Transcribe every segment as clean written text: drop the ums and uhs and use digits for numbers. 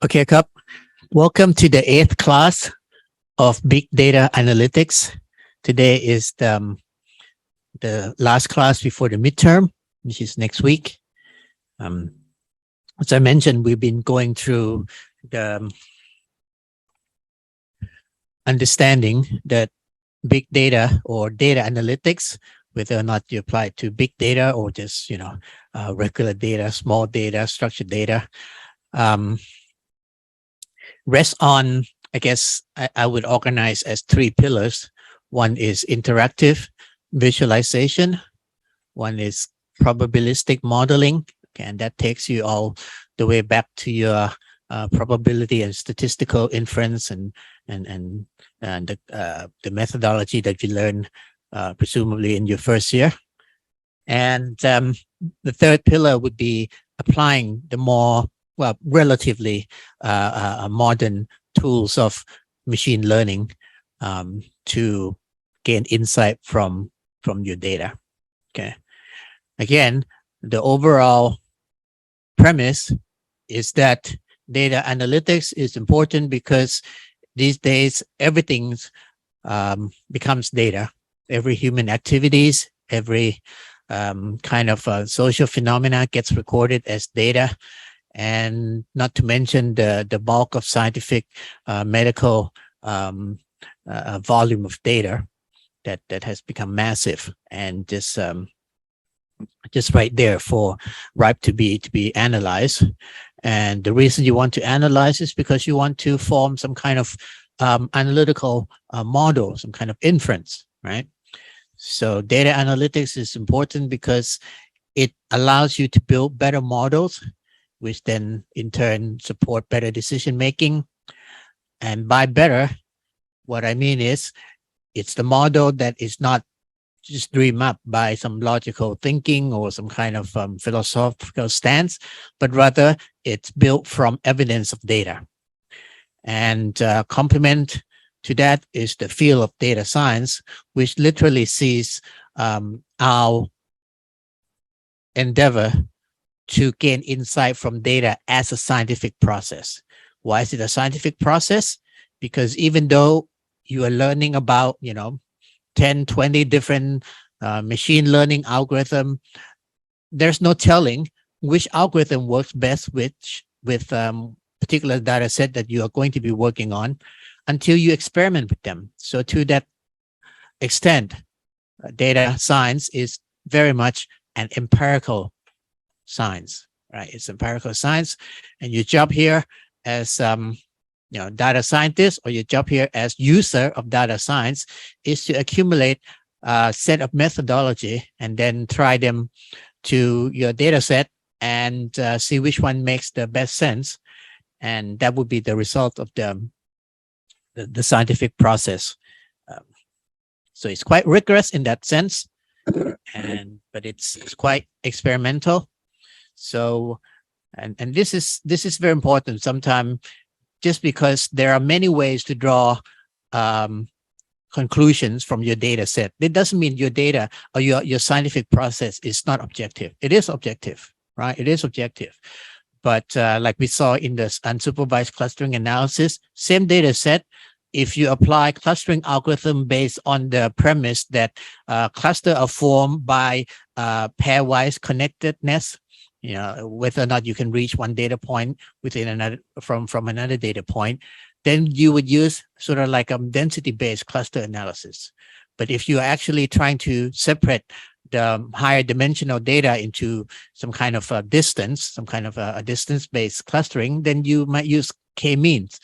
Okay, Cup. Welcome to the 8th class of Big Data Analytics. Today is the last class before the midterm, which is next week. As I mentioned, we've been going through the understanding that big data or data analytics, whether or not you apply it to big data or just, regular data, small data, structured data, rests on, I guess I would organize as 3 pillars. One is interactive visualization. One is probabilistic modeling. And that takes you all the way back to your probability and statistical inference and the methodology that you learn presumably in your first year. And the third pillar would be applying the more, relatively modern tools of machine learning to gain insight from your data. Okay. Again, the overall premise is that data analytics is important because these days everything becomes data. Every human activities, every kind of social phenomena gets recorded as data, and not to mention the bulk of scientific medical volume of data that has become massive and just right there for ripe to be analyzed. And the reason you want to analyze is because you want to form some kind of analytical model, some kind of inference, right? So data analytics is important because it allows you to build better models, which then in turn support better decision making. And by better, what I mean is it's the model that is not just dreamed up by some logical thinking or some kind of philosophical stance, but rather it's built from evidence of data. And complement to that is the field of data science, which literally sees our endeavor to gain insight from data as a scientific process. Why is it a scientific process? Because even though you are learning about, 10, 20 different machine learning algorithm, there's no telling which algorithm works best with particular data set that you are going to be working on until you experiment with them. So to that extent, data science is very much an empirical science, right? It's empirical science, and your job here as data scientist, or your job here as user of data science, is to accumulate a set of methodology and then try them to your data set and see which one makes the best sense. And that would be the result of the scientific process. So it's quite rigorous in that sense, but it's quite experimental. So, and this is very important. Sometimes, just because there are many ways to draw conclusions from your data set, it doesn't mean your data or your scientific process is not objective. It is objective, right? It is objective. But like we saw in the unsupervised clustering analysis, same data set, if you apply clustering algorithm based on the premise that clusters are formed by pairwise connectedness, whether or not you can reach one data point within another from another data point, then you would use sort of like a density-based cluster analysis. But if you're actually trying to separate the higher dimensional data into some kind of a distance, some kind of a distance-based clustering, then you might use k-means.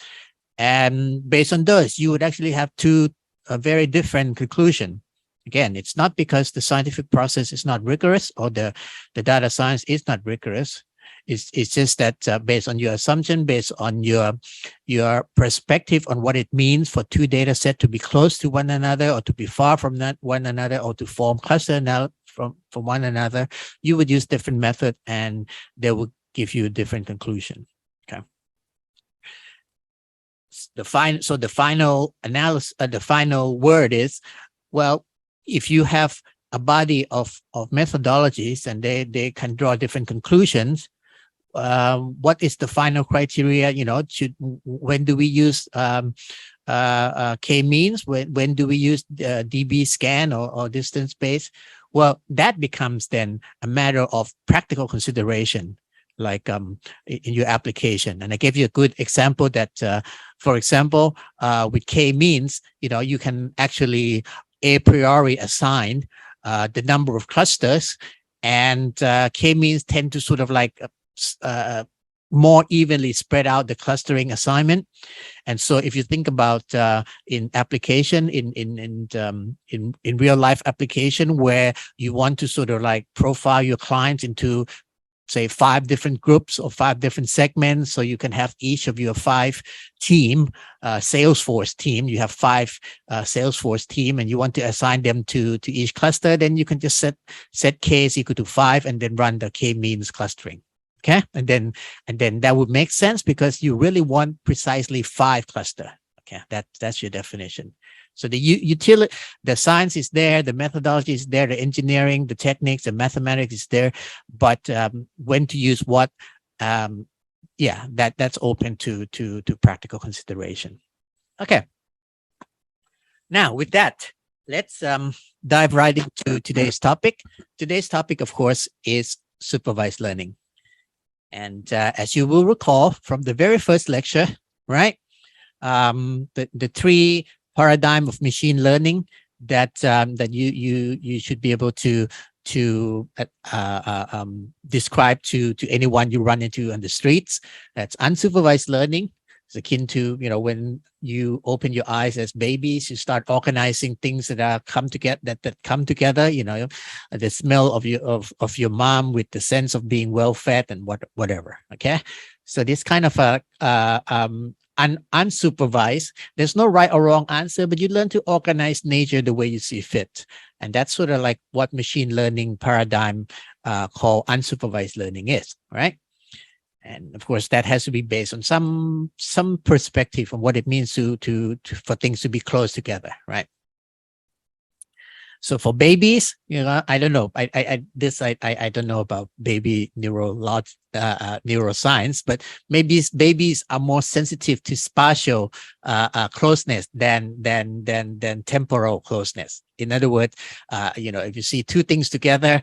And based on those, you would actually have two very different conclusions. Again, it's not because the scientific process is not rigorous or the data science is not rigorous. It's just that based on your assumption, based on your perspective on what it means for two data sets to be close to one another or to be far from one another or to form cluster from one another, you would use different method and they will give you a different conclusion. Okay. The final analysis, the final word is, well, if you have a body of methodologies, and they can draw different conclusions. What is the final criteria? When do we use k-means? When do we use dB scan or distance space? Well, that becomes then a matter of practical consideration, like in your application. And I gave you a good example that, for example, with k-means, you can actually a priori assign the number of clusters, and k-means tend to sort of like more evenly spread out the clustering assignment. And so if you think about in application, in real life application, where you want to sort of like profile your clients into, say, 5 different groups or 5 different segments, so you can have each of your 5 team, Salesforce team, you have 5 Salesforce team, and you want to assign them to each cluster, then you can just set k is equal to 5 and then run the k-means clustering. Okay, and then that would make sense because you really want precisely 5 cluster. Okay, that's your definition. So the utility, the science is there, the methodology is there, the engineering, the techniques, the mathematics is there, but when to use what, that's open to practical consideration. Okay. Now with that, let's dive right into today's topic. Today's topic, of course, is supervised learning. And as you will recall from the very first lecture, right? The 3 paradigm of machine learning that you should be able to describe to anyone you run into on the streets. That's unsupervised learning. It's akin to, when you open your eyes as babies, you start organizing things that come together, that come together, the smell of your mom with the sense of being well fed and whatever. Okay. So this kind of unsupervised, there's no right or wrong answer, but you learn to organize nature the way you see fit. And that's sort of like what machine learning paradigm called unsupervised learning is, right? And of course, that has to be based on some perspective on what it means for things to be close together, right? So for babies, I don't know. I don't know about baby neuroscience, but maybe babies are more sensitive to spatial closeness than temporal closeness. In other words, if you see 2 things together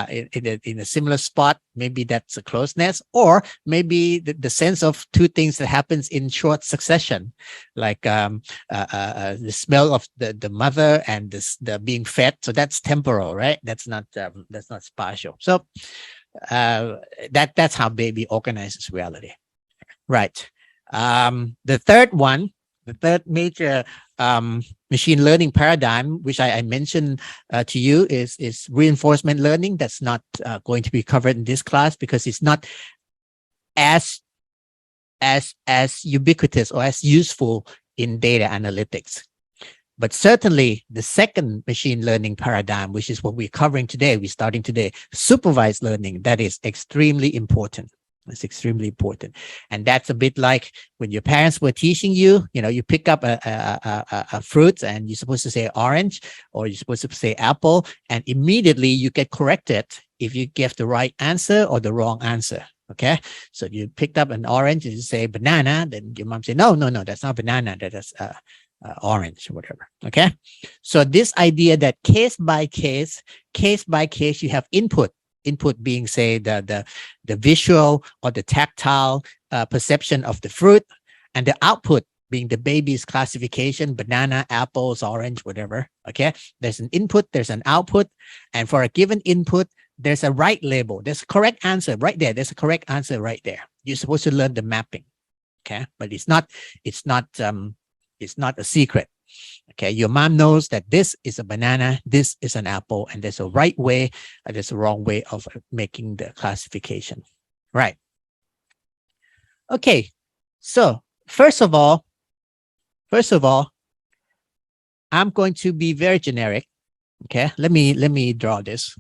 in a similar spot, maybe that's a closeness, or maybe the sense of 2 things that happens in short succession, like the smell of the mother and the being fed. So that's temporal, right? That's not spatial. So that's how baby organizes reality, right? The third major machine learning paradigm, which I mentioned to you, is reinforcement learning. That's not going to be covered in this class because it's not as ubiquitous or as useful in data analytics. But certainly the second machine learning paradigm, which is what we're covering today, we're starting today, supervised learning, that is extremely important. It's extremely important. And that's a bit like when your parents were teaching you, you pick up a fruit and you're supposed to say orange, or you're supposed to say apple, and immediately you get corrected if you give the right answer or the wrong answer. Okay. So you picked up an orange and you say banana, then your mom say, no, that's not banana. That is orange or whatever. Okay. So this idea that case by case, you have input being, say, the visual or the tactile perception of the fruit, and the output being the baby's classification, banana, apples, orange, whatever. Okay. There's an input, there's an output. And for a given input, there's a right label. There's a correct answer right there. There's a correct answer right there. You're supposed to learn the mapping. Okay. But it's not a secret. Okay. Your mom knows that this is a banana, this is an apple, and there's a right way and there's a wrong way of making the classification. Right. Okay. So first of all, I'm going to be very generic. Okay. Let me draw this.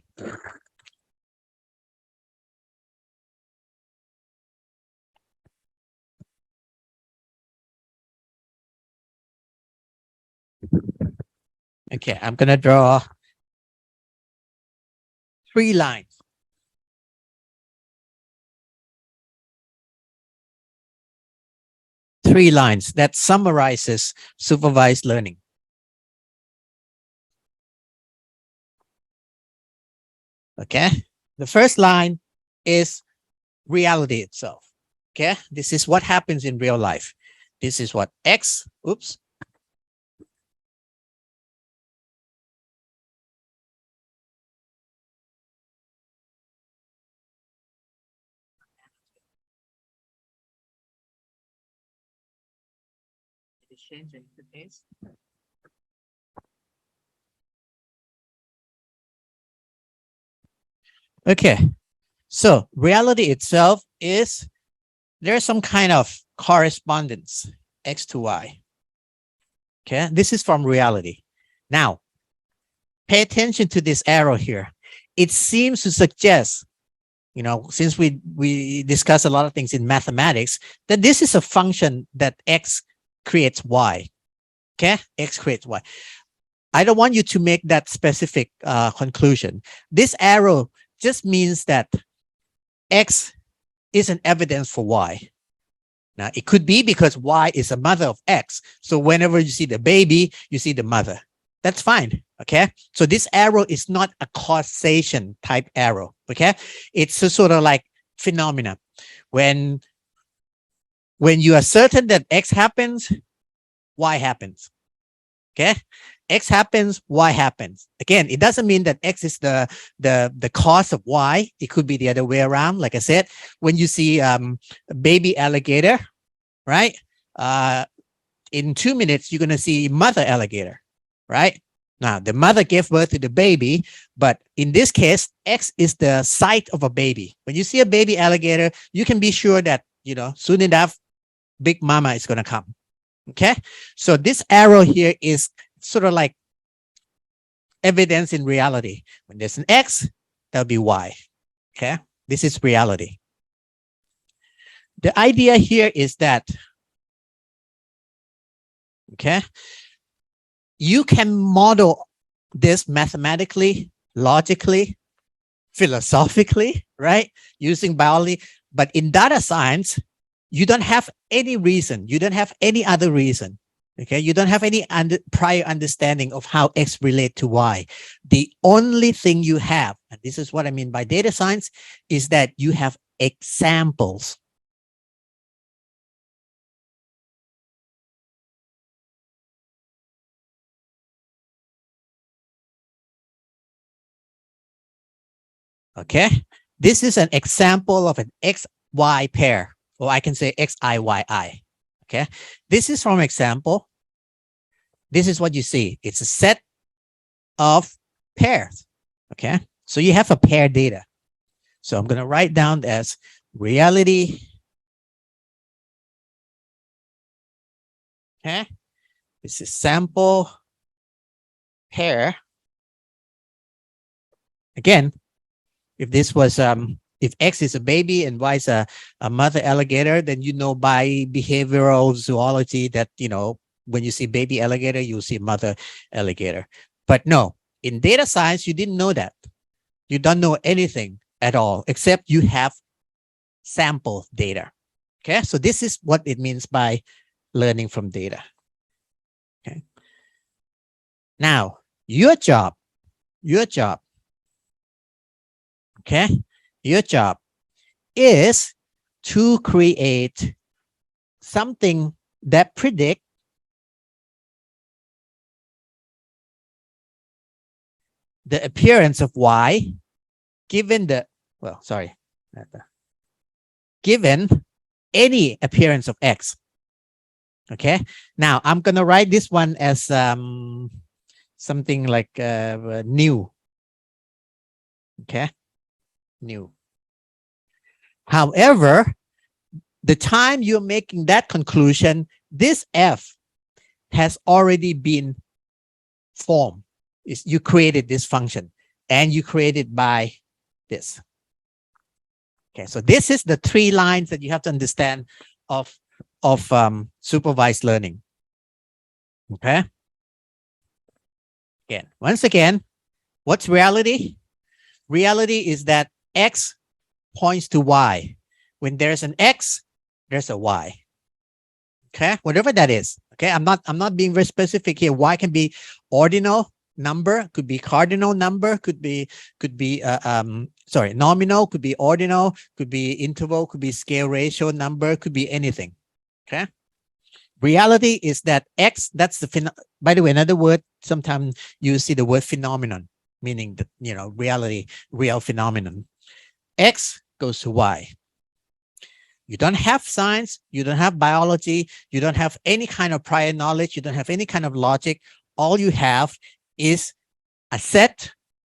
Okay, I'm going to draw 3 lines. 3 lines that summarizes supervised learning. Okay, the first line is reality itself. Okay, this is what happens in real life. This is what X, oops. Change the interface. Okay, so reality itself is there's some kind of correspondence, X to Y. Okay, this is from reality. Now, pay attention to this arrow here. It seems to suggest, you know, since we discuss a lot of things in mathematics, that this is a function that X creates Y. Okay, X creates Y. I don't want you to make that specific conclusion. This arrow just means that X is an evidence for Y. Now, it could be because Y is a mother of X. So whenever you see the baby, you see the mother. That's fine. Okay. So this arrow is not a causation type arrow. Okay. It's a sort of like phenomena. When you are certain that X happens, Y happens. Okay. X happens, Y happens. Again, it doesn't mean that X is the cause of Y. It could be the other way around. Like I said, when you see a baby alligator, right? In 2 minutes, you're going to see mother alligator, right? Now, the mother gave birth to the baby, but in this case, X is the site of a baby. When you see a baby alligator, you can be sure that, you know, soon enough, Big Mama is going to come. Okay. So this arrow here is sort of like evidence in reality. When there's an X, there'll be Y. Okay. This is reality. The idea here is that, okay, you can model this mathematically, logically, philosophically, right? Using biology. But in data science, you don't have any reason. You don't have any other reason. Okay. You don't have any prior understanding of how X relate to Y. The only thing you have, and this is what I mean by data science, is that you have examples. Okay. This is an example of an XY pair, or I can say XIYI. Okay. This is from example. This is what you see. It's a set of pairs. Okay. So you have a pair data. So I'm going to write down as reality. Okay. This is sample pair. Again, if this was, if X is a baby and Y is a mother alligator, then you know by behavioral zoology that, you know, when you see baby alligator, you'll see mother alligator. But no, in data science, you didn't know that. You don't know anything at all, except you have sample data. Okay, so this is what it means by learning from data. Okay. Now, your job, okay, your job is to create something that predict the appearance of Y given the, well, sorry, given any appearance of X. Okay. Now I'm going to write this one as something like new. Okay. New. However, the time you're making that conclusion, this F has already been formed. You created this function and you created by this. Okay, so this is the 3 lines that you have to understand of supervised learning. Okay. Again, once again, what's reality? Reality is that X points to Y. When there's an X, there's a Y. Okay, whatever that is. Okay, I'm not being very specific here. Y can be ordinal number, could be cardinal number, could be nominal, could be ordinal, could be interval, could be scale ratio number, could be anything. Okay. Reality is that X, that's the by the way, another word, sometimes you see the word phenomenon, meaning that, you know, reality, real phenomenon. X goes to Y. You don't have science, you don't have biology, you don't have any kind of prior knowledge, you don't have any kind of logic. All you have is a set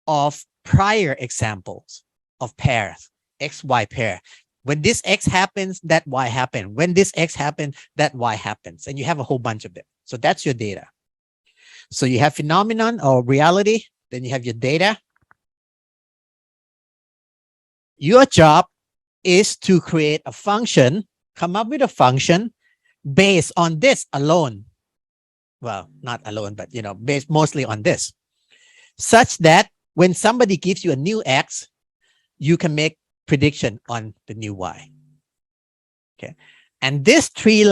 of prior examples of pairs, X, Y pair. When this X happens, that Y happens. When this X happens, that Y happens. And you have a whole bunch of them. So that's your data. So you have phenomenon or reality, then you have your data. Your job is to create a function, come up with a function based on this alone. Well, not alone, but, you know, based mostly on this, such that when somebody gives you a new X, you can make prediction on the new Y. Okay. And this three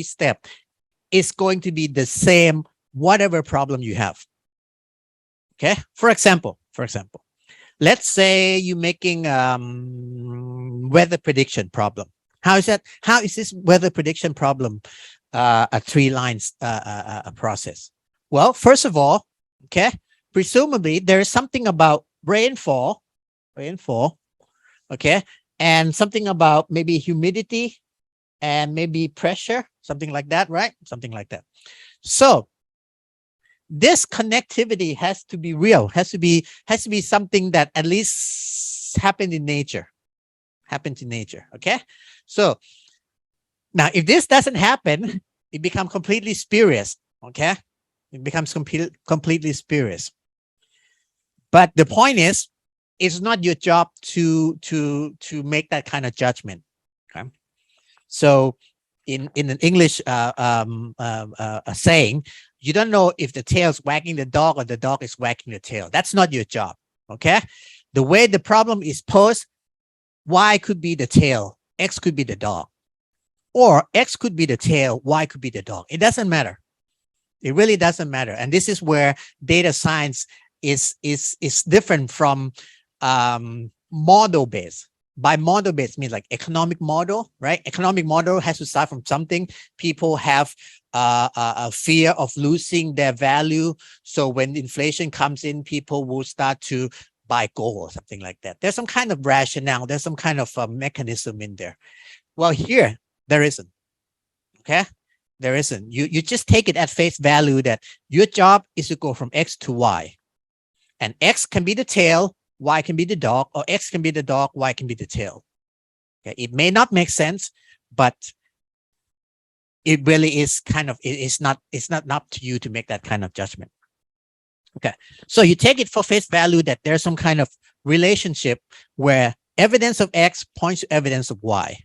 step is going to be the same, whatever problem you have. Okay. For example, let's say you're making weather prediction problem. How is that? How is this weather prediction problem a 3 lines process? Well, first of all, okay, presumably there is something about rainfall, okay, and something about maybe humidity and maybe pressure, something like that, right? Something like that. So this connectivity has to be real, has to be something that at least happens in nature. Okay. So now if this doesn't happen, it becomes completely spurious. Okay. It becomes completely spurious. But the point is, it's not your job to make that kind of judgment. Okay. So in an English saying, you don't know if the tail's wagging the dog or the dog is wagging the tail. That's not your job. Okay. The way the problem is posed, Y could be the tail, X could be the dog, or X could be the tail, Y could be the dog. It doesn't matter. It really doesn't matter. And this is where data science is different from model based. By model based means like economic model, right? Economic model has to start from something. People have a fear of losing their value. So when inflation comes in, people will start to buy gold or something like that. There's some kind of rationale. There's some kind of mechanism in there. Well, here, there isn't. Okay? There isn't. You just take it at face value that your job is to go from X to Y. And X can be the tail, Y can be the dog, or X can be the dog, Y can be the tail. Okay? It may not make sense, but it really is kind of, it's not up to you to make that kind of judgment. Okay. So you take it for face value that there's some kind of relationship where evidence of X points to evidence of Y.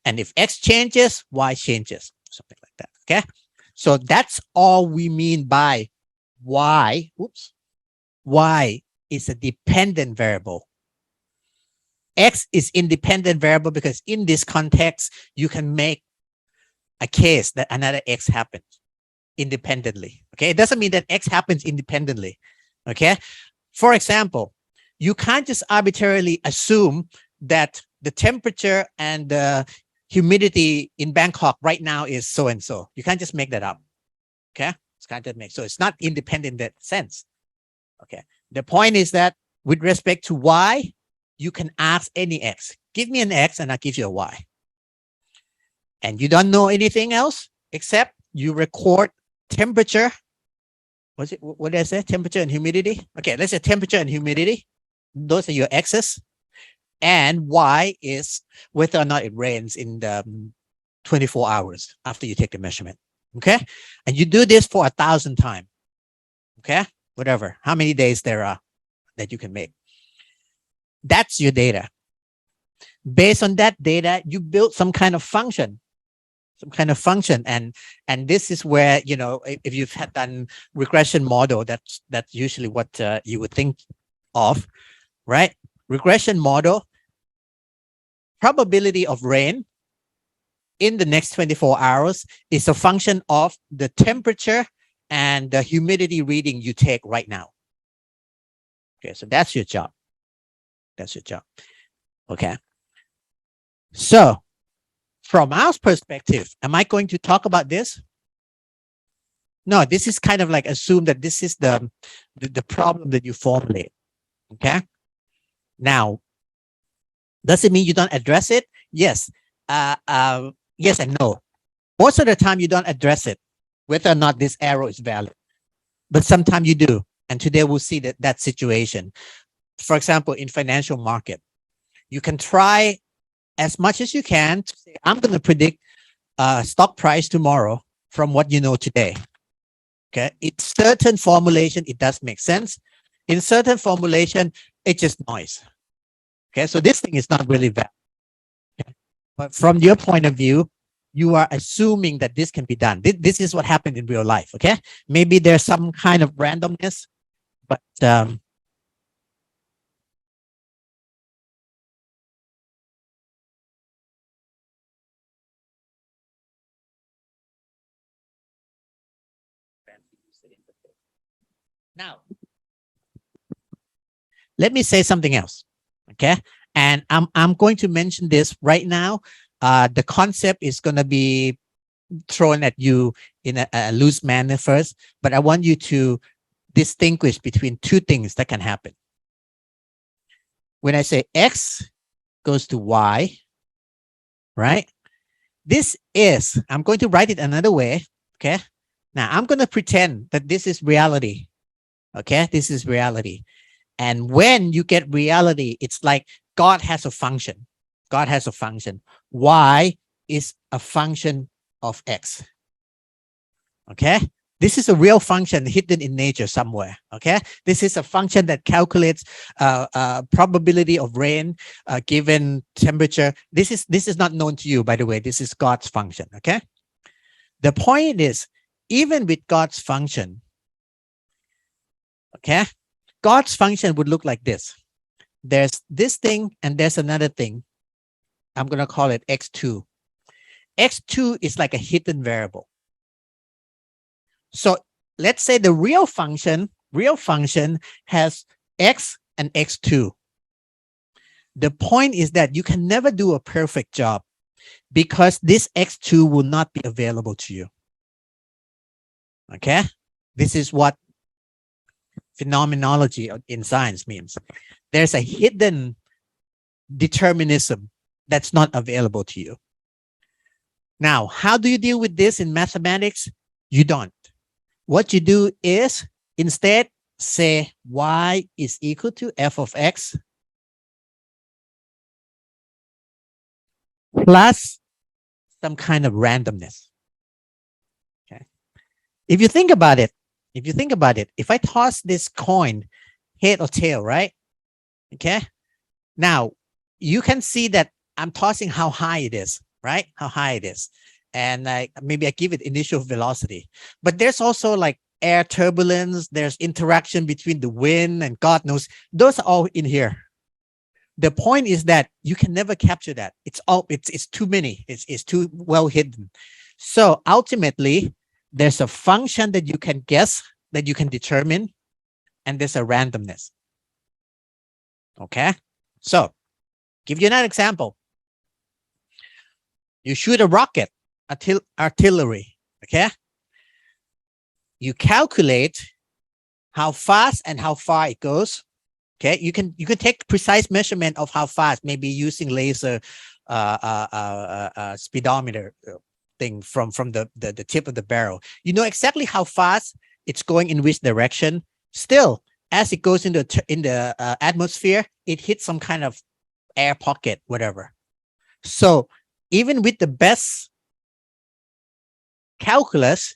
And if X changes, Y changes, something like that. Okay. So that's all we mean by Y. Oops. Y is a dependent variable. X is independent variable because in this context, you can make a case that another X happens independently. Okay. It doesn't mean that X happens independently. Okay. For example, you can't just arbitrarily assume that the temperature and the humidity in Bangkok right now is so and so. You can't just make that up. Okay. It's kind of so it's not independent in that sense. Okay. The point is that with respect to Y, you can ask any X. Give me an X and I'll give you a Y. And you don't know anything else except you record temperature. What did I say? Temperature and humidity. Okay, let's say temperature and humidity. Those are your X's. And Y is whether or not it rains in the 24 hours after you take the measurement. Okay. And you do this for 1,000 times. Okay. Whatever. How many days there are that you can make. That's your data. Based on that data, you build some kind of function. And this is where, you know, if you've done regression model, that's usually what you would think of. right? Regression model, probability of rain in the next 24 hours is a function of the temperature and the humidity reading you take right now. Okay, so that's your job. That's your job. Okay. So from our perspective, am I going to talk about this? No, this is kind of like assume that this is the problem that you formulate. Okay. Now, does it mean you don't address it? Yes. Yes and no. Most of the time you don't address it, whether or not this arrow is valid. But sometimes you do. And today we'll see that situation. For example, in financial market, you can try as much as you can to say, I'm going to predict stock price tomorrow from what you know today. Okay. In certain formulation, it does make sense. In certain formulation, it's just noise. Okay. So this thing is not really valid. Okay? But from your point of view, you are assuming that this can be done. This is what happened in real life. Okay. Maybe there's some kind of randomness, but now, let me say something else. Okay. And I'm going to mention this right now. The concept is going to be thrown at you in a loose manner first, but I want you to distinguish between two things that can happen. When I say X goes to Y, right? This is, I'm going to write it another way. Okay. Now I'm going to pretend that this is reality. Okay. This is reality. And when you get reality, it's like God has a function. God has a function. Y is a function of X. Okay. This is a real function hidden in nature somewhere. Okay. This is a function that calculates probability of rain given temperature. This is not known to you, by the way. This is God's function. Okay. The point is, even with God's function, okay, God's function would look like this. There's this thing and there's another thing. I'm going to call it X2. X2 is like a hidden variable. So let's say the real function has X and X2. The point is that you can never do a perfect job because this X2 will not be available to you. Okay. This is what phenomenology in science means. There's a hidden determinism that's not available to you. Now, how do you deal with this in mathematics? You don't. What you do is instead say Y is equal to f of X plus some kind of randomness. Okay. If you think about it, if I toss this coin head or tail, right? Okay. Now you can see that I'm tossing how high it is, right? How high it is. And maybe I give it initial velocity, but there's also like air turbulence. There's interaction between the wind and God knows, those are all in here. The point is that you can never capture that. It's too many. It's too well hidden. So ultimately, there's a function that you can guess, that you can determine, and there's a randomness. Okay. So give you another example. You shoot a rocket, artillery. Okay. You calculate how fast and how far it goes. Okay. You can take precise measurement of how fast, maybe using laser speedometer thing from the tip of the barrel. You know exactly how fast it's going in which direction. Still, as it goes in the atmosphere, it hits some kind of air pocket, whatever. So even with the best calculus,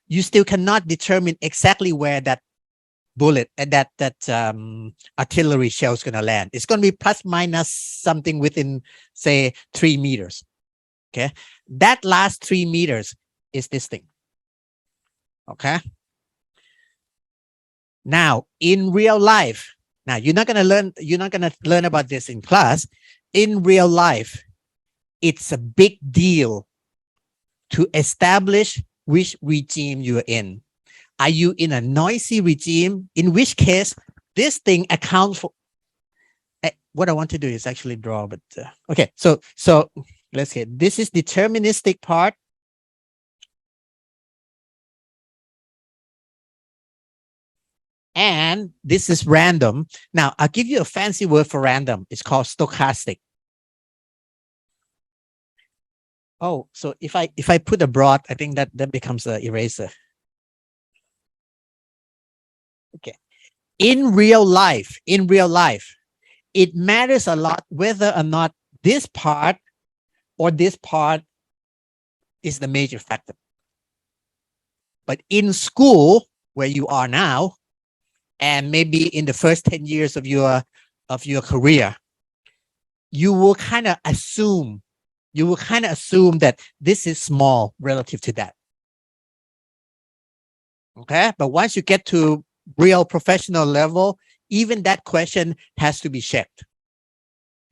you still cannot determine exactly where that bullet and that artillery shell is going to land. It's going to be plus minus something within, say, 3 meters. Okay. That last 3 meters is this thing. Okay. Now, in real life, Now, you're not going to learn about this in class. In real life, it's a big deal to establish which regime you're in. Are you in a noisy regime? In which case, this thing accounts for. What I want to do is actually draw, but okay. So let's see. This is deterministic part. And this is random. Now, I'll give you a fancy word for random. It's called stochastic. Oh, so if I put abroad, I think that becomes an eraser. Okay. In real life, it matters a lot whether or not this part or this part is the major factor. But in school, where you are now, and maybe in the first 10 years of your career, you will kind of assume that this is small relative to that. Okay, but once you get to real professional level, even that question has to be checked.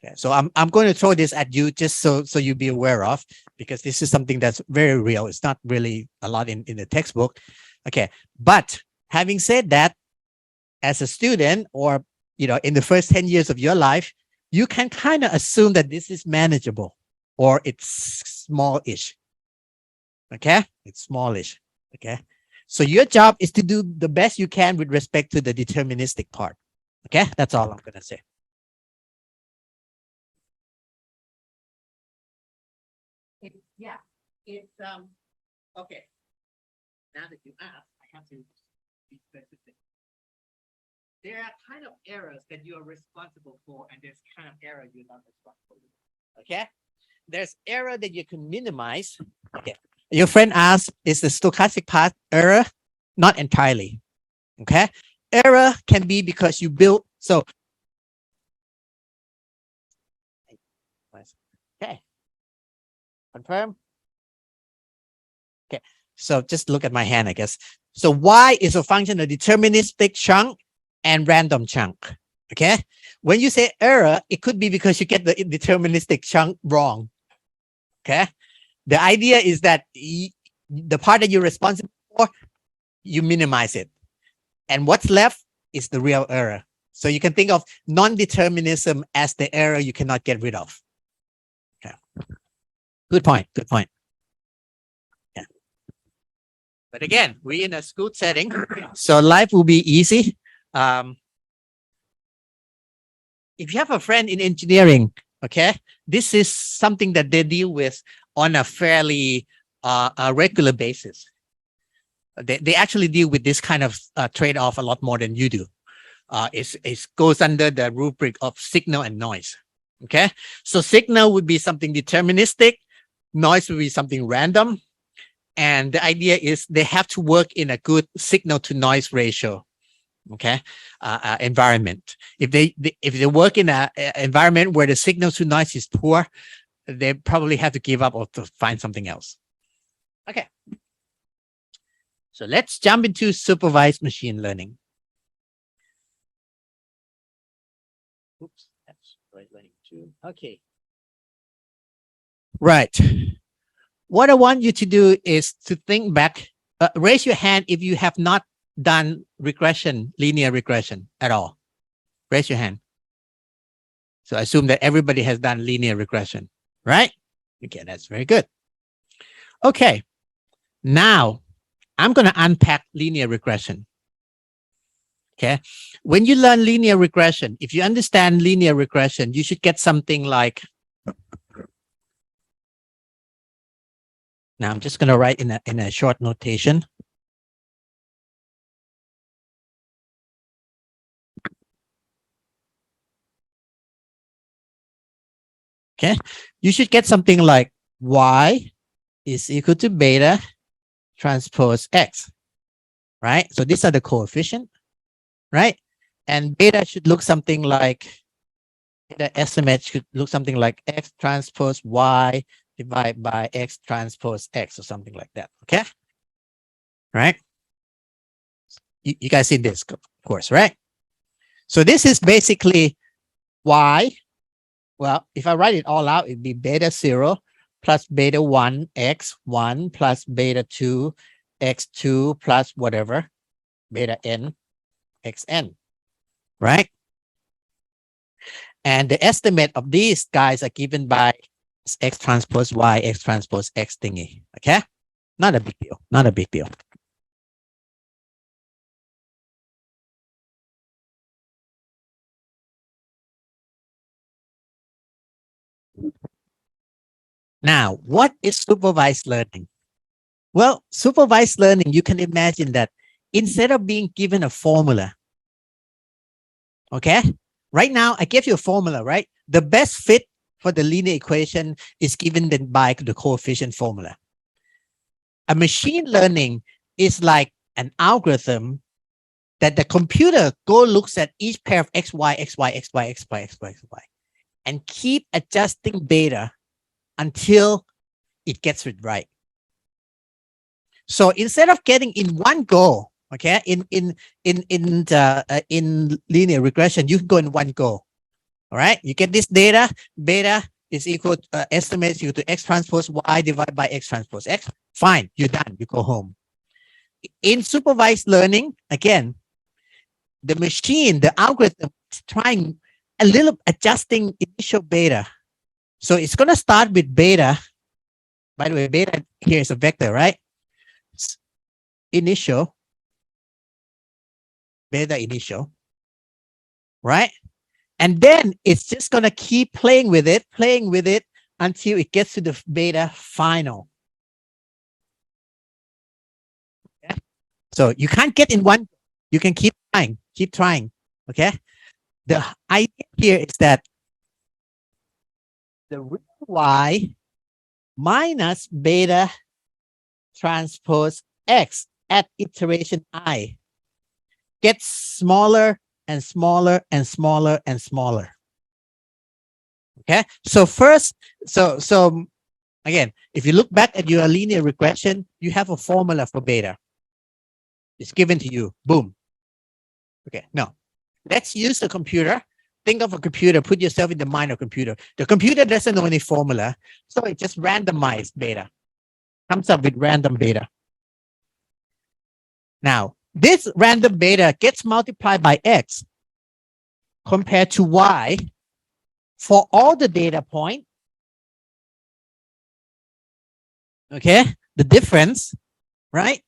Okay, so I'm going to throw this at you just so you be aware of, because this is something that's very real. It's not really a lot in the textbook. Okay, but having said that, as a student, or in the first 10 years of your life, you can kind of assume that this is manageable, or it's smallish. Okay, it's smallish. Okay, so your job is to do the best you can with respect to the deterministic part. Okay, that's all I'm gonna say. It's okay. Now that you ask, I have to be specific. There are kind of errors that you are responsible for, and there's kind of error you're not responsible for. Okay, there's error that you can minimize. Okay, your friend asked, is the stochastic part error? Not entirely. Okay, error can be because you built. So okay, confirm. Okay, so just look at my hand, I guess. So y is a function of deterministic chunk and random chunk. Okay, when you say error, it could be because you get the deterministic chunk wrong. Okay, the idea is that the part that you're responsible for, you minimize it, and what's left is the real error. So you can think of non-determinism as the error you cannot get rid of. Okay, good point. Yeah, but again, we're in a school setting, so life will be easy. If you have a friend in engineering, okay, this is something that they deal with on a fairly regular basis. They actually deal with this kind of trade-off a lot more than you do. It goes under the rubric of signal and noise. Okay, so signal would be something deterministic, noise would be something random, and the idea is they have to work in a good signal to noise ratio. Okay, environment. If they work in an environment where the signal to noise is poor, they probably have to give up or to find something else. Okay, so let's jump into supervised machine learning. Oops, that's right learning too. Okay, right. What I want you to do is to think back. Raise your hand if you have not done linear regression at all. Raise your hand. So I assume that everybody has done linear regression, right? Okay, that's very good. Okay, now I'm going to unpack linear regression. Okay, when you learn linear regression, if you understand linear regression, you should get something like. Now I'm just going to write in a short notation. Okay, you should get something like y is equal to beta transpose x, right? So these are the coefficient, right? And beta should look something like, the estimate should look something like x transpose y divided by x transpose x or something like that, okay? Right? You guys see this, of course, right? So this is basically y. Well, if I write it all out, it'd be beta 0 plus beta 1 x1 plus beta 2 x2 plus whatever beta n xn, right? And the estimate of these guys are given by x transpose y, x transpose x thingy. Okay, not a big deal. Not a big deal. Now, what is supervised learning? Well, supervised learning, you can imagine that instead of being given a formula, okay, right now I gave you a formula, right? The best fit for the linear equation is given by the coefficient formula. A machine learning is like an algorithm that the computer looks at each pair of xy, xy, xy, xy, xy, xy, and keep adjusting beta until it gets it right. So instead of getting in one go, okay, in linear regression, you can go in one go. All right, you get this data, beta is equal to, estimates equal to x transpose y divided by x transpose x. Fine, you're done. You go home. In supervised learning, again, the machine, the algorithm is trying a little adjusting initial beta. So it's going to start with beta. By the way, beta here is a vector, right? Initial, beta initial, right? And then it's just going to keep playing with it until it gets to the beta final. Okay? So you can't get in one. You can keep trying. Okay. The idea here is that the real y minus beta transpose x at iteration I gets smaller and smaller and smaller and smaller. Okay. So first, so again, if you look back at your linear regression, you have a formula for beta. It's given to you. Boom. Okay. Now, let's use the computer. Think of a computer. Put yourself in the mind of a computer. The computer doesn't know any formula, so it just randomized beta. Comes up with random beta. Now, this random beta gets multiplied by x compared to y for all the data point. Okay, the difference, right?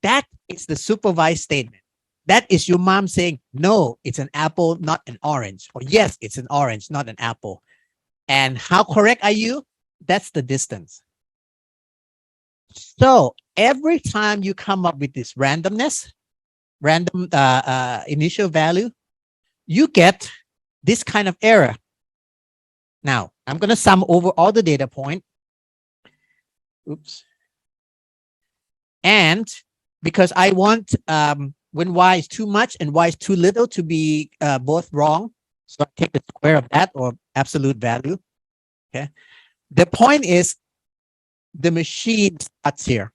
That is the supervised statement. That is your mom saying, no, it's an apple, not an orange. Or yes, it's an orange, not an apple. And how correct are you? That's the distance. So every time you come up with this randomness, random initial value, you get this kind of error. Now, I'm going to sum over all the data point. Oops. And because I want when y is too much and y is too little to be both wrong, so I take the square of that or absolute value. Okay. The point is the machine starts here,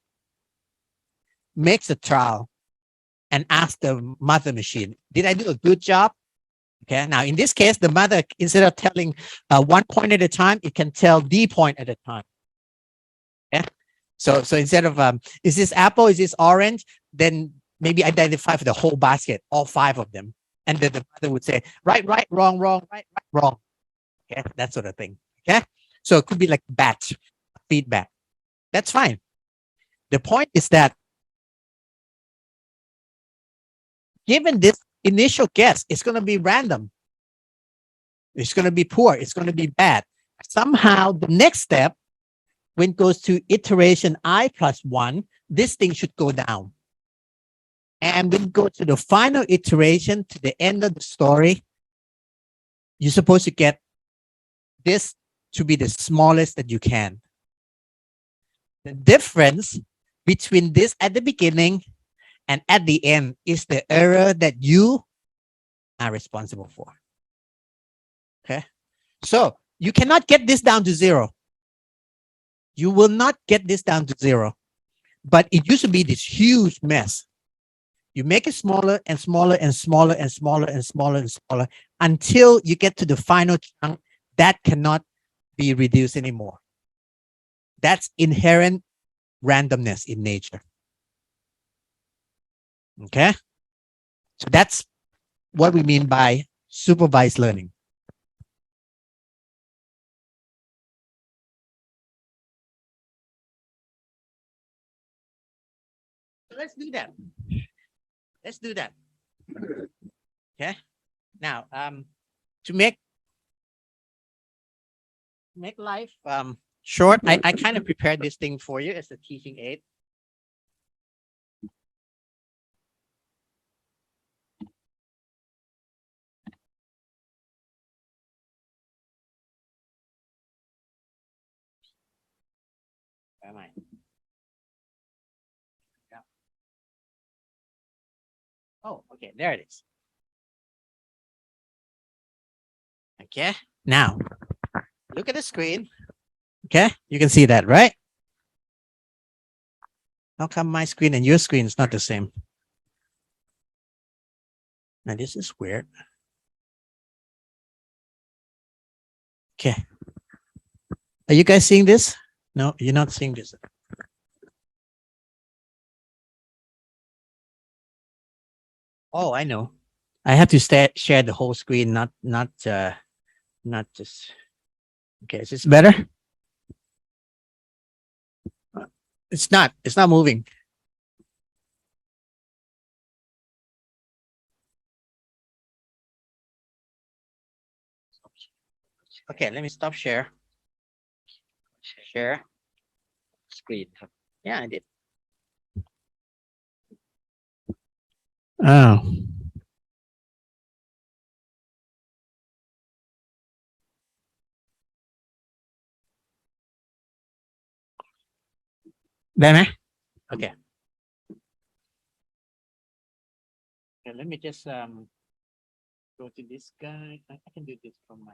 makes a trial, and asks the mother machine, did I do a good job? Okay. Now, in this case, the mother, instead of telling 1 point at a time, it can tell d point at a time. Yeah. So instead of is this apple, is this orange, then maybe identify for the whole basket, all 5 of them, and then the mother would say right, wrong, right, wrong. Okay, that sort of thing. Okay, so it could be like batch feedback. That's fine. The point is that given this initial guess, it's going to be random. It's going to be poor. It's going to be bad. Somehow, the next step, when it goes to iteration I plus 1, this thing should go down. And when you go to the final iteration, to the end of the story, you're supposed to get this to be the smallest that you can. The difference between this at the beginning and at the end is the error that you are responsible for. Okay. So you cannot get this down to 0. You will not get this down to 0. But it used to be this huge mess. You make it smaller and smaller and smaller and smaller and smaller and smaller until you get to the final chunk that cannot be reduced anymore. That's inherent randomness in nature. Okay? So that's what we mean by supervised learning. So let's do that. Let's do that. Okay. Now, to make life short, I kind of prepared this thing for you as a teaching aid. Where am I? Yeah. Oh, okay, there it is. Okay, now look at the screen. Okay, you can see that, right? How come my screen and your screen is not the same? Now this is weird. Okay. Are you guys seeing this? No, you're not seeing this. Oh, I know. I have to share the whole screen, not just. Okay, is this better? It's not moving. Okay, let me stop share. Share screen. Yeah, I did. Oh. There, man. Okay. Okay, let me just go to this guy. I can do this from my.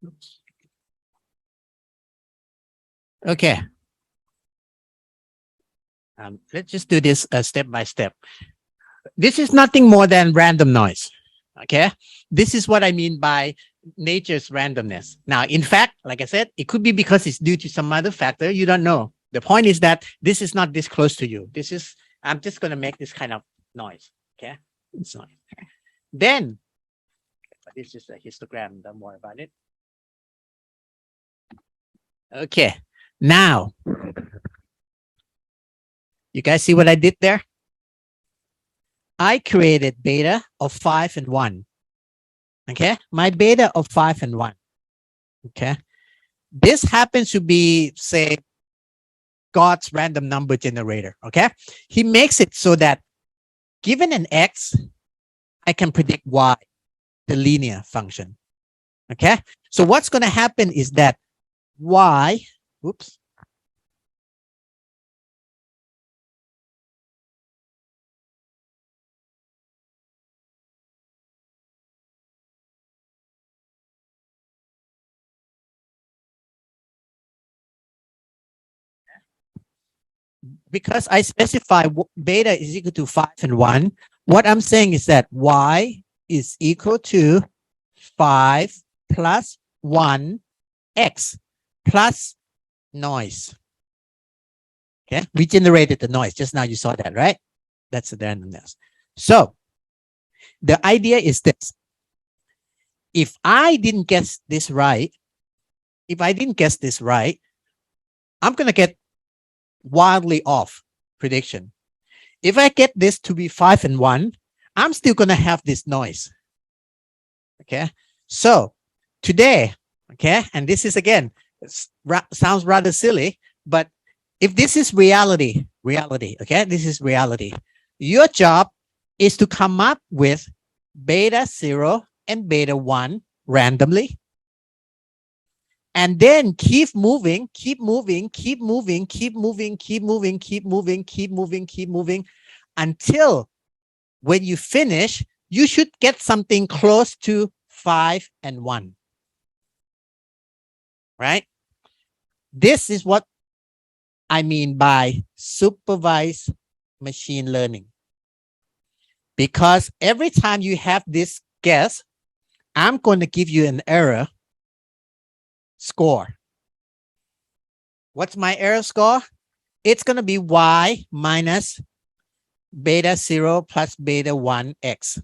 Oops. Okay. Let's just do this step by step. This is nothing more than random noise. Okay. This is what I mean by nature's randomness. Now, in fact, like I said, it could be because it's due to some other factor. You don't know. The point is that this is not this close to you. This is, I'm just going to make this kind of noise. Okay. It's noise. Then, this is a histogram. Don't worry about it. Okay. Now, you guys see what I did there? I created beta of 5 and 1. Okay. My beta of 5 and 1. Okay. This happens to be, say, God's random number generator. Okay. He makes it so that given an X, I can predict Y, the linear function. Okay. So what's going to happen is that Y, oops. Because I specify beta is equal to 5 and 1, what I'm saying is that Y is equal to 5 plus 1 X plus noise. Okay, we generated the noise. Just now you saw that, right? That's the randomness. So the idea is this. If I didn't guess this right, I'm going to get wildly off prediction. If I get this to be 5 and 1, I'm still going to have this noise. Okay. So today, okay, and this is again, sounds rather silly, but if this is reality, okay, this is reality. Your job is to come up with beta 0 and beta 1 randomly. and then keep moving, keep moving, keep moving, keep moving, keep moving, keep moving, keep moving, keep moving, until when you finish, you should get something close to 5 and 1. Right? This is what I mean by supervised machine learning. Because every time you have this guess, I'm going to give you an error score. What's my error score? It's going to be y minus beta 0 plus beta 1x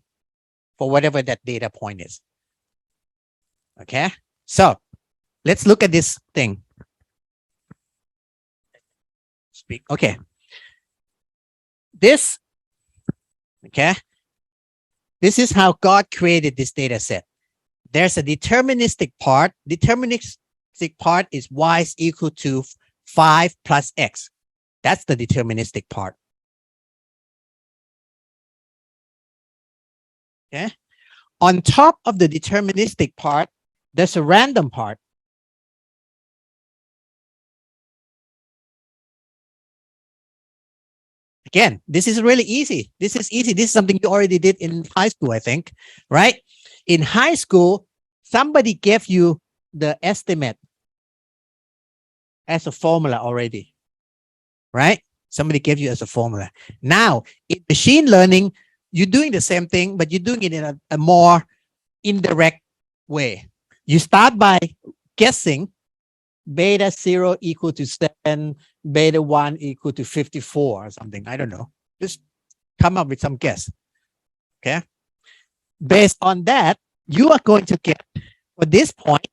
for whatever that data point is. Okay, so let's look at this thing. Okay, this, okay, this is how God created this data set. There's a deterministic part. Deterministic part is y is equal to 5 plus x. That's the deterministic part. Okay. On top of the deterministic part, there's a random part. Again, this is really easy. This is easy. This is something you already did in high school, I think, right? In high school, somebody gave you the estimate as a formula already, right? Somebody gave you as a formula. Now, in machine learning, you're doing the same thing, but you're doing it in a more indirect way. You start by guessing beta 0 equal to 7, beta 1 equal to 54 or something. I don't know. Just come up with some guess. Okay. Based on that, you are going to get, for this point,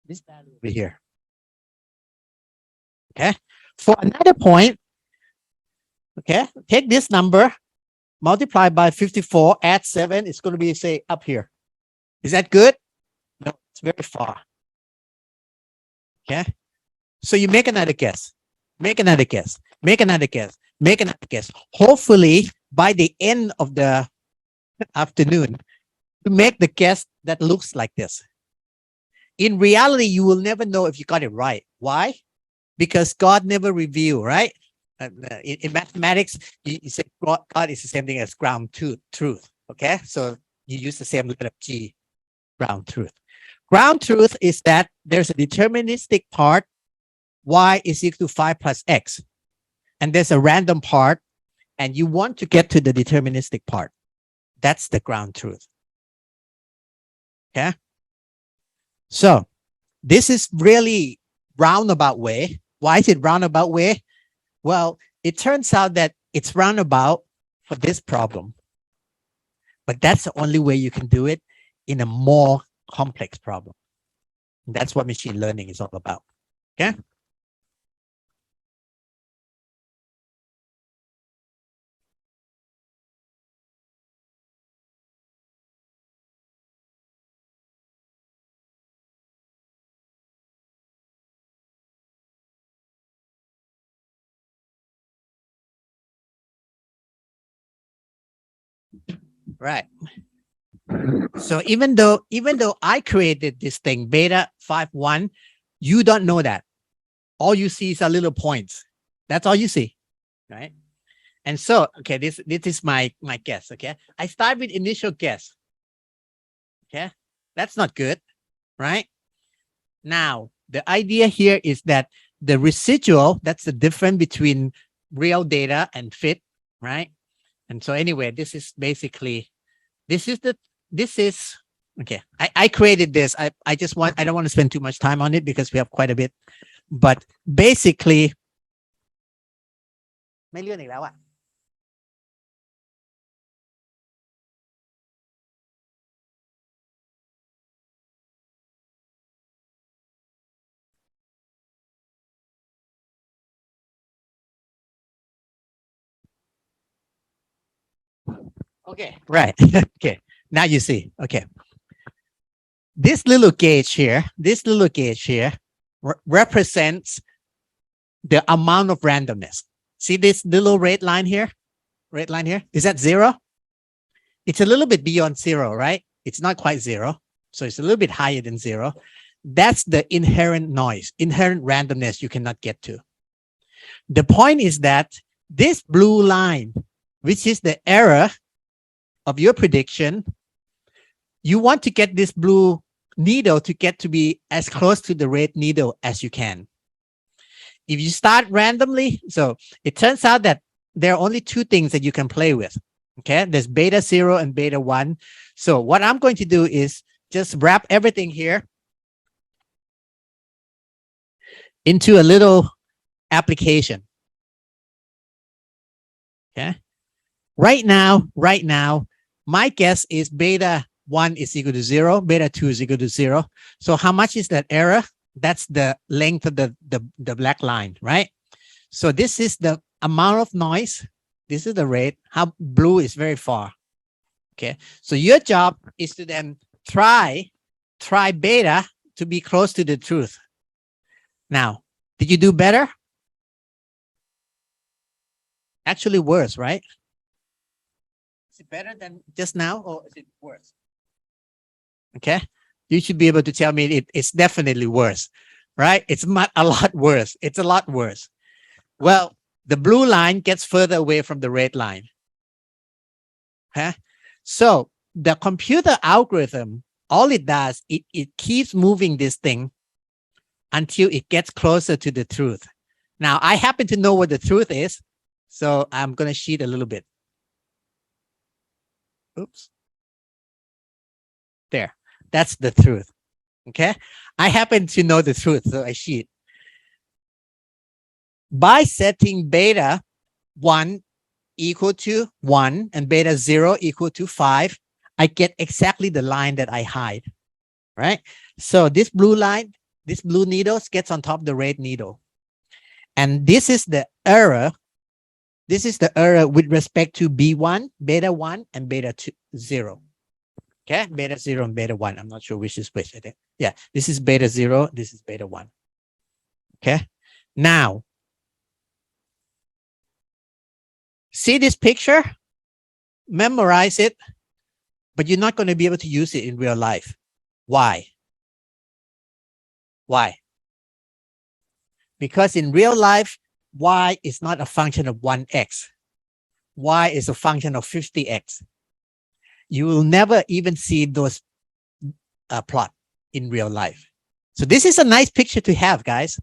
this value over here. Okay. For another point, okay, take this number, multiply by 54, add 7, it's going to be, say, up here. Is that good? No, it's very far. Okay. So you make another guess, make another guess, make another guess, make another guess. Hopefully, by the end of the afternoon, you make the guess that looks like this. In reality, you will never know if you got it right. Why? Because God never revealed, right? In mathematics, you say God is the same thing as ground truth. Okay, so you use the same letter G, ground truth. Ground truth is that there's a deterministic part, y is equal to 5 plus x, and there's a random part, and you want to get to the deterministic part. That's the ground truth. Okay, so this is really roundabout way. Why is it roundabout way? Well, it turns out that it's roundabout for this problem, but that's the only way you can do it in a more complex problem. That's what machine learning is all about. Okay. Right. So even though I created this thing beta 5.1, you don't know that. All you see is a little points. That's all you see, right? And so, okay, this is my guess. Okay, I start with initial guess. Okay, that's not good, right? Now the idea here is that the residual, that's the difference between real data and fit, right? And so anyway, this is basically, this is okay. I created this. I don't want to spend too much time on it because we have quite a bit, but basically, ไม่เลื่อนอีกแล้วอ่ะ Okay, right. Okay, now you see. Okay, this little gauge here, represents the amount of randomness. See this little red line here? Red line here? Is that 0? It's a little bit beyond 0, right? It's not quite 0. So it's a little bit higher than 0. That's the inherent noise, inherent randomness you cannot get to. The point is that this blue line, which is the error of your prediction, you want to get this blue needle to get to be as close to the red needle as you can. If you start randomly, so it turns out that there are only 2 things that you can play with. Okay, there's beta 0 and beta 1. So what I'm going to do is just wrap everything here into a little application. Okay, right now, my guess is beta 1 is equal to 0, beta 2 is equal to 0. So how much is that error? That's the length of the black line, right? So this is the amount of noise. This is the rate. How blue is very far. Okay, so your job is to then try beta to be close to the truth. Now, did you do better? Actually worse, right? Is it better than just now, or is it worse? Okay, you should be able to tell me it's definitely worse, right? It's not a lot worse. It's a lot worse. Well, the blue line gets further away from the red line. Okay, so the computer algorithm, all it does, it keeps moving this thing until it gets closer to the truth. Now, I happen to know what the truth is, so I'm going to cheat a little bit. Oops. There. That's the truth. Okay? I happen to know the truth, so I cheat. By setting beta 1 equal to 1 and beta 0 equal to 5, I get exactly the line that I hide, right? So this blue line, this blue needle gets on top of the red needle. And this is the error. This is the error with respect to B1, beta 1, and beta 0. Okay, beta 0 and beta 1. I'm not sure which is which. I think. Yeah, this is beta 0. This is beta 1. Okay, now, see this picture? Memorize it, but you're not going to be able to use it in real life. Why? Why? Because in real life, y is not a function of 1x. Y is a function of 50x. You will never even see those plot in real life. So this is a nice picture to have, guys.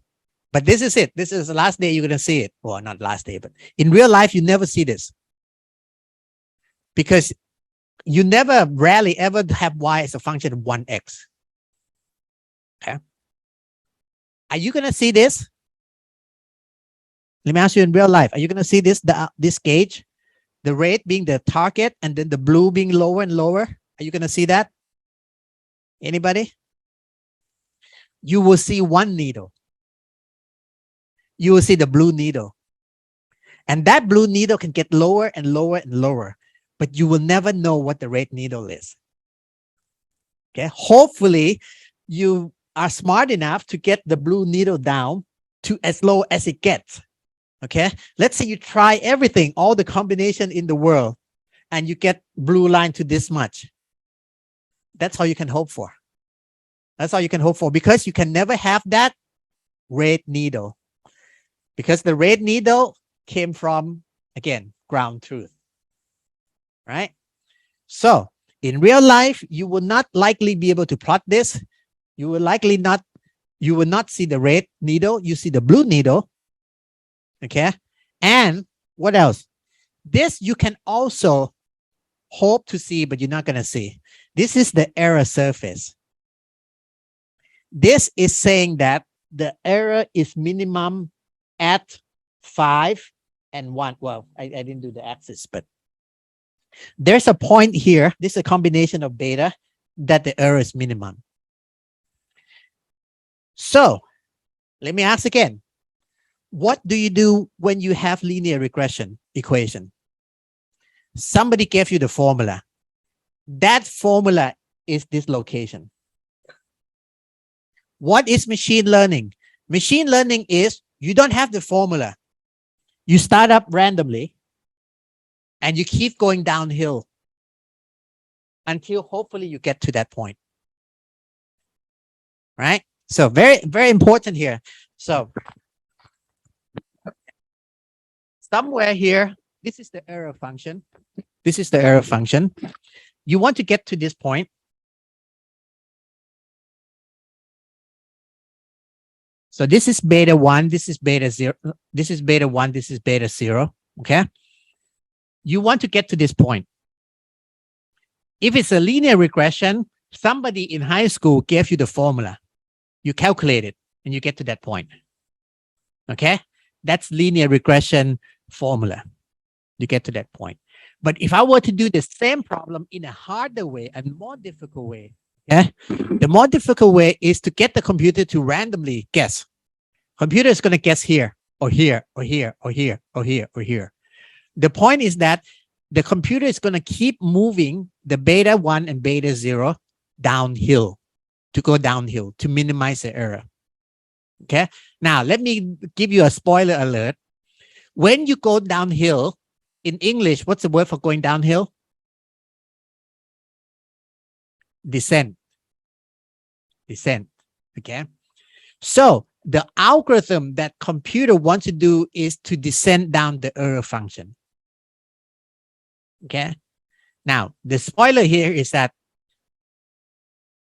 But this is it. This is the last day you're going to see it. Well, not last day, but in real life, you never see this. Because you rarely ever have y as a function of 1x. Okay. Are you going to see this? Let me ask you in real life. Are you going to see this, this gauge? The red being the target and then the blue being lower and lower. Are you going to see that? Anybody? You will see one needle. You will see the blue needle. And that blue needle can get lower and lower and lower, but you will never know what the red needle is. Okay. Hopefully you are smart enough to get the blue needle down to as low as it gets. Okay, let's say you try everything, all the combination in the world, and you get blue line to this much. That's all you can hope for. That's all you can hope for, because you can never have that red needle, because the red needle came from, again, ground truth, right? So in real life, you will not likely be able to plot this. You will likely not, you will not see the red needle. You see the blue needle. Okay. And what else? This you can also hope to see, but you're not going to see. This is the error surface. This is saying that the error is minimum at 5 and 1. Well, I didn't do the axis, but there's a point here. This is a combination of beta that the error is minimum. So let me ask again. What do you do when you have linear regression equation? Somebody gave you the formula. That formula is this location. What is machine learning? Machine learning is you don't have the formula. You start up randomly and you keep going downhill until hopefully you get to that point. right? So very, very important here. So somewhere here, this is the error function. This is the error function. You want to get to this point. So this is beta 1, this is beta 0, this is beta 1, this is beta 0, okay? You want to get to this point. If it's a linear regression, somebody in high school gave you the formula. You calculate it and you get to that point. Okay? That's linear regression formula. You get to that point. But if I were to do the same problem in a harder way and more difficult way, okay? The more difficult way is to get the computer to randomly guess. Computer is going to guess here or here or here or here or here or here. The point is that the computer is going to keep moving the beta 1 and beta 0 downhill, to go downhill, to minimize the error. Okay. Now, let me give you a spoiler alert. When you go downhill, in English, what's the word for going downhill? Descent. Descent. Okay. So the algorithm that computer wants to do is to descend down the error function. Okay. Now, the spoiler here is that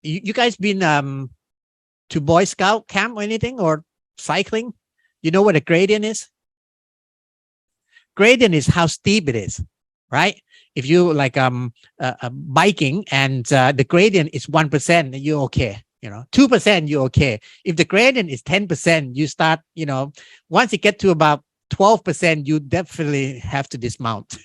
you guys been to Boy Scout camp or anything, or cycling? You know what a gradient is? Gradient is how steep it is, right? If you like biking and the gradient is 1%, you're okay. 2%, you're okay. If the gradient is 10%, you start, once you get to about 12%, you definitely have to dismount.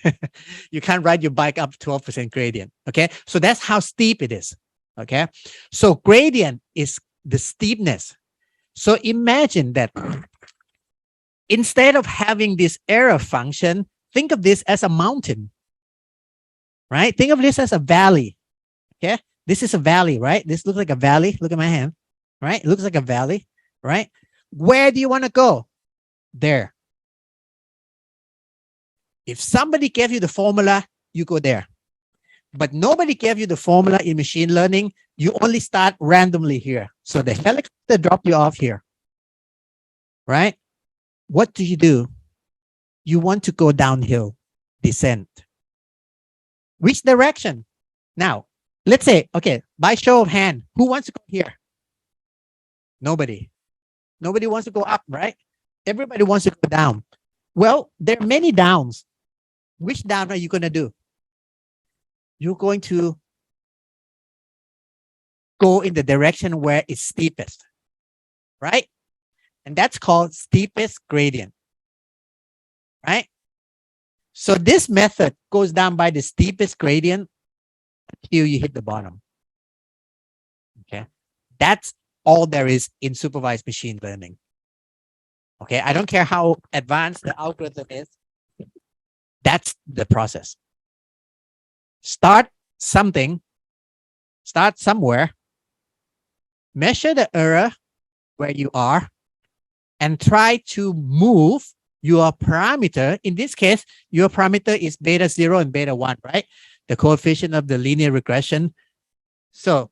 You can't ride your bike up 12% gradient. Okay. So that's how steep it is. Okay. So gradient is the steepness. So imagine that instead of having this error function, think of this as a mountain, right? Think of this as a valley. Okay. This is a valley, right? This looks like a valley. Look at my hand, right? It looks like a valley, right? Where do you want to go? There. If somebody gave you the formula, you go there. But nobody gave you the formula in machine learning. You only start randomly here. So the helicopter dropped you off here, right? What do? You want to go downhill, descent. Which direction? Now, let's say, okay, by show of hand, who wants to go here? Nobody. Nobody wants to go up, right? Everybody wants to go down. Well, there are many downs. Which down are you going to do? You're going to go in the direction where it's steepest, right? And that's called steepest gradient, right? So this method goes down by the steepest gradient until you hit the bottom. Okay. That's all there is in supervised machine learning. Okay. I don't care how advanced the algorithm is. That's the process. Start something, start somewhere, measure the error where you are, and try to move your parameter. In this case, your parameter is beta 0 and beta 1, right? The coefficient of the linear regression. So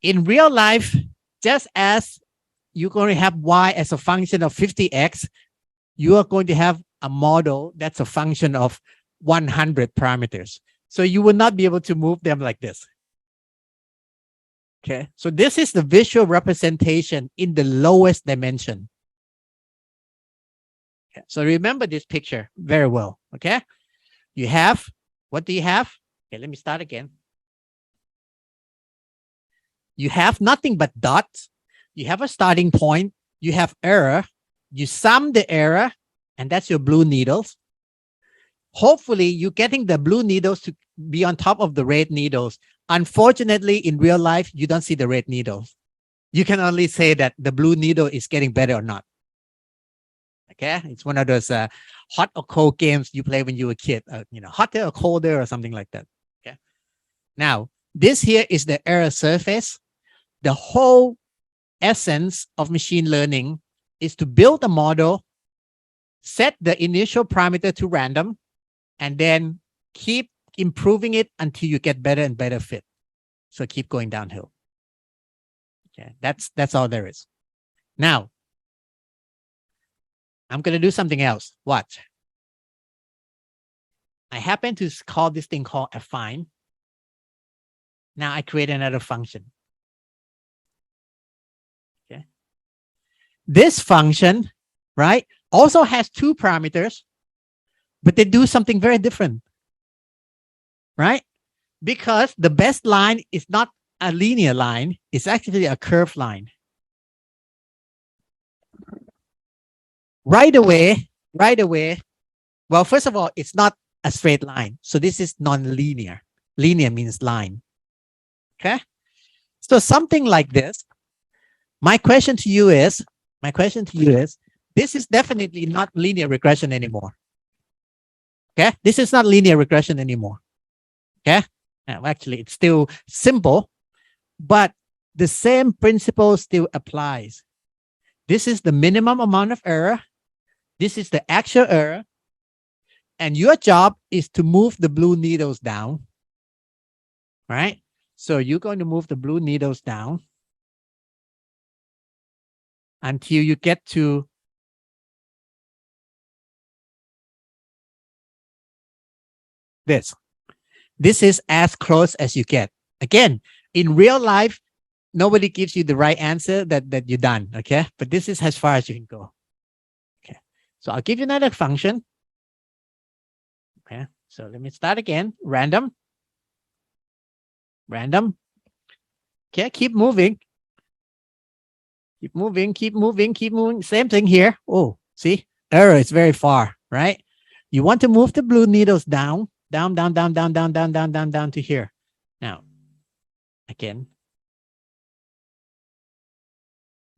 in real life, just as you're going to have y as a function of 50x, you are going to have a model that's a function of 100 parameters. So you will not be able to move them like this. Okay. So this is the visual representation in the lowest dimension. Okay. So remember this picture very well. Okay. You have, what do you have? Okay. Let me start again. You have nothing but dots. You have a starting point. You have error. You sum the error, and that's your blue needles. Hopefully, you're getting the blue needles to be on top of the red needles. Unfortunately, in real life, you don't see the red needles. You can only say that the blue needle is getting better or not. Okay, it's one of those hot or cold games you play when you were a kid. Hotter or colder or something like that. Okay. Now, this here is the error surface. The whole essence of machine learning is to build a model, set the initial parameter to random, and then keep improving it until you get better and better fit. So keep going downhill. Okay, that's all there is. Now, I'm going to do something else. Watch. I happen to call this thing called affine. Now I create another function. Okay. This function, right, also has two parameters, but they do something very different, right? Because the best line is not a linear line, it's actually a curved line. Right away, well, first of all, it's not a straight line. So this is non-linear. Linear means line. Okay. So something like this. My question to you is, this is definitely not linear regression anymore. Okay. This is not linear regression anymore. Okay. Now, actually, it's still simple, but the same principle still applies. This is the minimum amount of error. This is the actual error. And your job is to move the blue needles down, right? So you're going to move the blue needles down until you get to this. This is as close as you get. Again, in real life, nobody gives you the right answer that you're done, okay? But this is as far as you can go. Okay, so I'll give you another function. Okay, so let me start again. Random. Okay, keep moving. Keep moving. Same thing here. Oh, see, error is very far, right? You want to move the blue needles down to here. Now, again,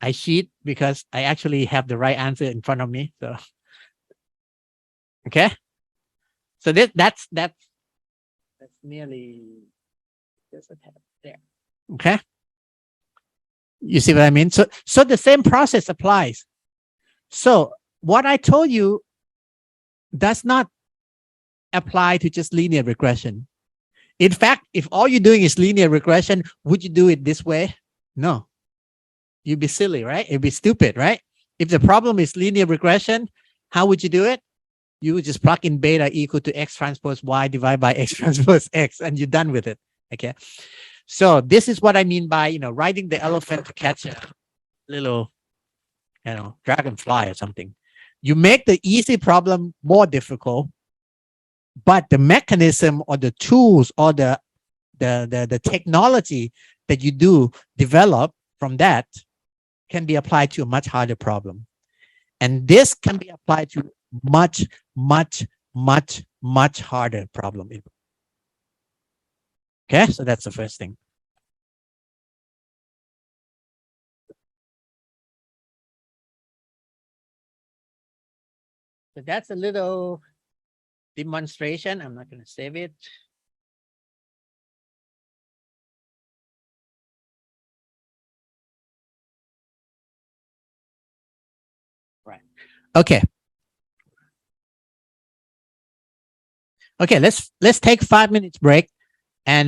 I cheat because I actually have the right answer in front of me. So, okay. So that's nearly just a tad there. Okay. You see what I mean? So the same process applies. So what I told you does not apply to just linear regression. In fact, if all you're doing is linear regression, would you do it this way? No. You'd be silly, right? It'd be stupid, right? If the problem is linear regression, how would you do it? You would just plug in beta equal to x transpose y divided by x transpose x, and you're done with it. Okay. So this is what I mean by, riding the elephant to catch a little, dragonfly or something. You make the easy problem more difficult, but the mechanism or the tools or the technology that you do develop from that can be applied to a much harder problem. And this can be applied to much harder problem. Okay, so that's the first thing. So that's a little demonstration. I'm not going to save it. Right. Okay. Okay, let's take 5 minutes break and